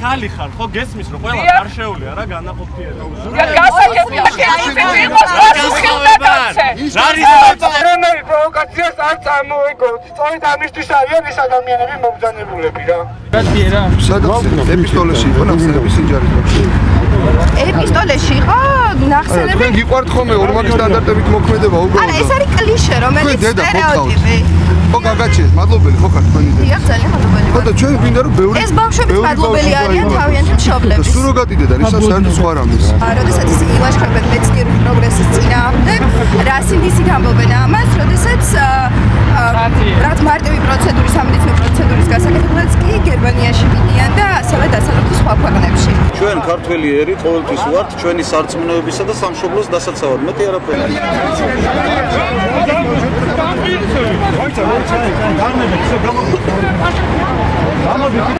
Kali ხარ, ხო გესმის რომ ყველა გარშეულია რა განაყოფიერა. რანაირ პროვოკაციას არ წამოიგოთ. სწორედ ამისთვის არიან ეს ადამიანები მომბრძანებულები რა. სადაც ეპისტოლეში იყო ნახსენები სინჯარის ბოქში. ეპისტოლეში იყო ნახსენები. თქვენ გიყვართ ხოლმე ორმაგი სტანდარტებით მოქმედება უბრალოდ. არა, ეს არის კლიშე, რომელიც სტერეოტიპი. ხო გაგაჩენთ, მადლობელი ხო ხართ თქვენი და. დიახ, ძალიან მადლობელი. ხო და ჩვენ გვინდა რომ ბევრი ეს ბავშვები მადლობელი არიან თავიანთი მშობლების. სუროგატი დედან ისა საერთოდ სხვა რამეს. როდესაც ის ილაშქრებენ მეცნიერული პროგრესის წინააღმდეგ, რა სინდისით ამბობენ ამას, როდესაც რაც მარტივი პროცედურის, სამედიცინო პროცედურის გასაკეთებლად კი გერმანიაში მიდიან და ასევე დასავლეთის სხვა ქვეყნებში. ჩვენ ქართველიერი ყოველთვის ვართ ჩვენი სარწმუნოებისა და სამშობლოს დასაცავად. მეტი არაფერი.